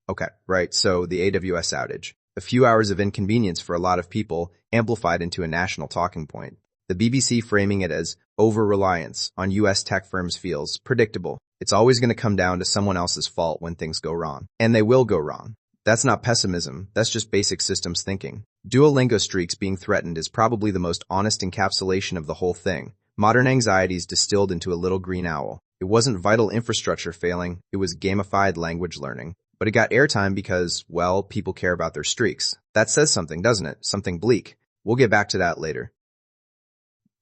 Okay, right, so the AWS outage. A few hours of inconvenience for a lot of people, amplified into a national talking point. The BBC framing it as over-reliance on US tech firms feels predictable. It's always going to come down to someone else's fault when things go wrong. And they will go wrong. That's not pessimism, that's just basic systems thinking. Duolingo streaks being threatened is probably the most honest encapsulation of the whole thing. Modern anxieties distilled into a little green owl. It wasn't vital infrastructure failing, it was gamified language learning. But it got airtime because, well, people care about their streaks. That says something, doesn't it? Something bleak. We'll get back to that later.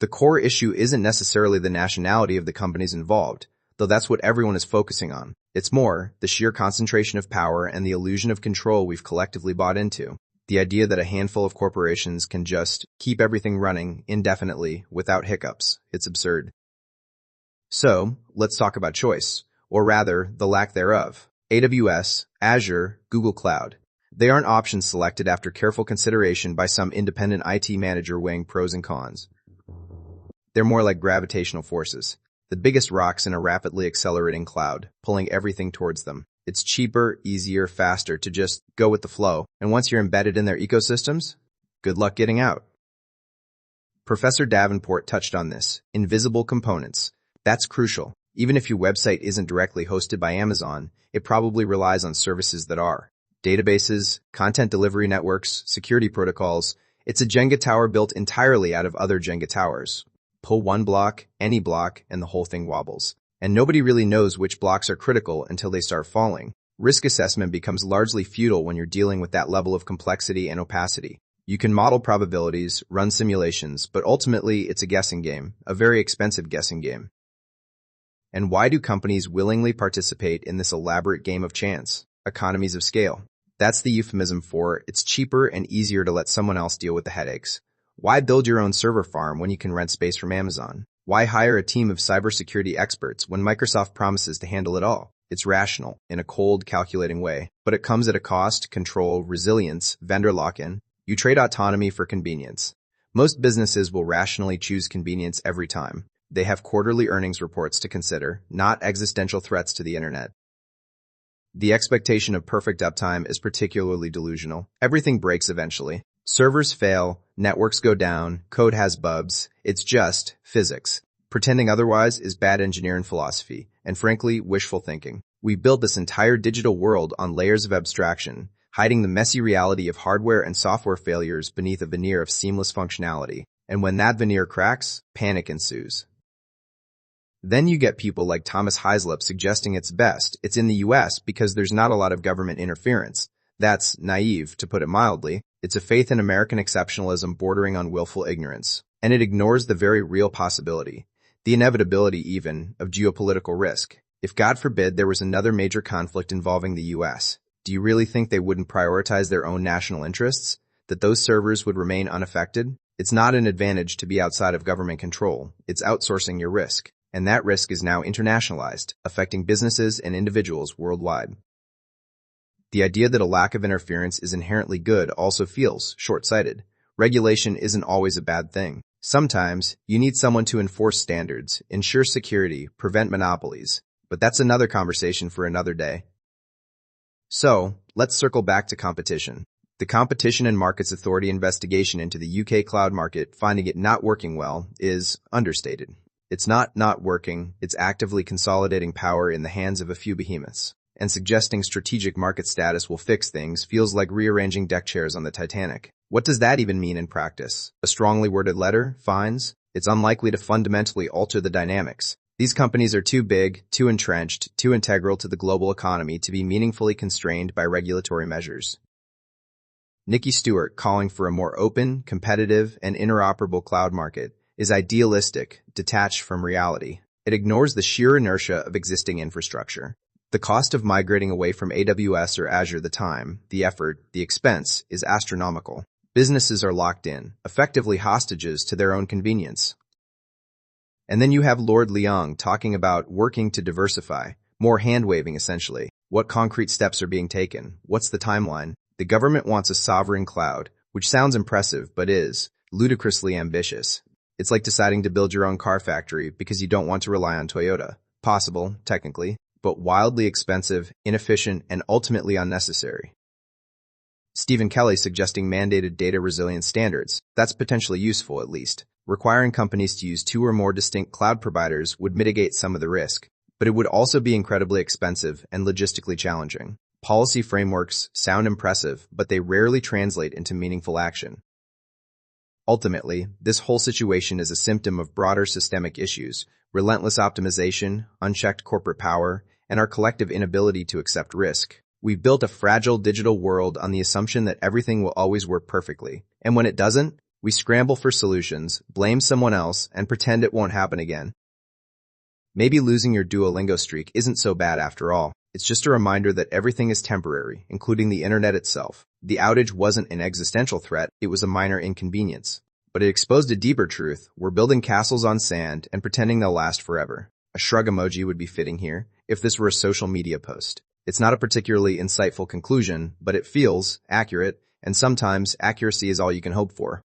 The core issue isn't necessarily the nationality of the companies involved, though that's what everyone is focusing on. It's more the sheer concentration of power and the illusion of control we've collectively bought into. The idea that a handful of corporations can just keep everything running indefinitely without hiccups. It's absurd. So, let's talk about choice, or rather, the lack thereof. AWS, Azure, Google Cloud. They aren't options selected after careful consideration by some independent IT manager weighing pros and cons. They're more like gravitational forces, the biggest rocks in a rapidly accelerating cloud, pulling everything towards them. It's cheaper, easier, faster to just go with the flow, and once you're embedded in their ecosystems, good luck getting out. Professor Davenport touched on this. Invisible components. That's crucial. Even if your website isn't directly hosted by Amazon, it probably relies on services that are. Databases, content delivery networks, security protocols. It's a Jenga tower built entirely out of other Jenga towers. Pull one block, any block, and the whole thing wobbles. And nobody really knows which blocks are critical until they start falling. Risk assessment becomes largely futile when you're dealing with that level of complexity and opacity. You can model probabilities, run simulations, but ultimately it's a guessing game, a very expensive guessing game. And why do companies willingly participate in this elaborate game of chance? Economies of scale. That's the euphemism for it's cheaper and easier to let someone else deal with the headaches. Why build your own server farm when you can rent space from Amazon? Why hire a team of cybersecurity experts when Microsoft promises to handle it all? It's rational, in a cold, calculating way, but it comes at a cost, control, resilience, vendor lock-in. You trade autonomy for convenience. Most businesses will rationally choose convenience every time. They have quarterly earnings reports to consider, not existential threats to the internet. The expectation of perfect uptime is particularly delusional. Everything breaks eventually. Servers fail, networks go down, code has bugs. It's just physics. Pretending otherwise is bad engineering philosophy, and frankly, wishful thinking. We built this entire digital world on layers of abstraction, hiding the messy reality of hardware and software failures beneath a veneer of seamless functionality. And when that veneer cracks, panic ensues. Then you get people like Thomas Heislop suggesting it's best. It's in the US because there's not a lot of government interference. That's naive, to put it mildly. It's a faith in American exceptionalism bordering on willful ignorance. And it ignores the very real possibility, the inevitability even, of geopolitical risk. If God forbid there was another major conflict involving the US, do you really think they wouldn't prioritize their own national interests? That those servers would remain unaffected? It's not an advantage to be outside of government control. It's outsourcing your risk. And that risk is now internationalized, affecting businesses and individuals worldwide. The idea that a lack of interference is inherently good also feels short-sighted. Regulation isn't always a bad thing. Sometimes, you need someone to enforce standards, ensure security, prevent monopolies. But that's another conversation for another day. So, let's circle back to competition. The Competition and Markets Authority investigation into the UK cloud market, finding it not working well, is understated. It's not working, it's actively consolidating power in the hands of a few behemoths. And suggesting strategic market status will fix things feels like rearranging deck chairs on the Titanic. What does that even mean in practice? A strongly worded letter? Fines? It's unlikely to fundamentally alter the dynamics. These companies are too big, too entrenched, too integral to the global economy to be meaningfully constrained by regulatory measures. Nikki Stewart calling for a more open, competitive, and interoperable cloud market is idealistic, detached from reality. It ignores the sheer inertia of existing infrastructure. The cost of migrating away from AWS or Azure, the time, the effort, the expense, is astronomical. Businesses are locked in, effectively hostages to their own convenience. And then you have Lord Leong talking about working to diversify, more hand-waving essentially. What concrete steps are being taken? What's the timeline? The government wants a sovereign cloud, which sounds impressive but is ludicrously ambitious. It's like deciding to build your own car factory because you don't want to rely on Toyota. Possible, technically, but wildly expensive, inefficient, and ultimately unnecessary. Stephen Kelly suggesting mandated data resilience standards. That's potentially useful, at least. Requiring companies to use 2 or more distinct cloud providers would mitigate some of the risk, but it would also be incredibly expensive and logistically challenging. Policy frameworks sound impressive, but they rarely translate into meaningful action. Ultimately, this whole situation is a symptom of broader systemic issues: relentless optimization, unchecked corporate power, and our collective inability to accept risk. We've built a fragile digital world on the assumption that everything will always work perfectly, and when it doesn't, we scramble for solutions, blame someone else, and pretend it won't happen again. Maybe losing your Duolingo streak isn't so bad after all. It's just a reminder that everything is temporary, including the internet itself. The outage wasn't an existential threat, it was a minor inconvenience. But it exposed a deeper truth: we're building castles on sand and pretending they'll last forever. A shrug emoji would be fitting here, if this were a social media post. It's not a particularly insightful conclusion, but it feels accurate, and sometimes accuracy is all you can hope for.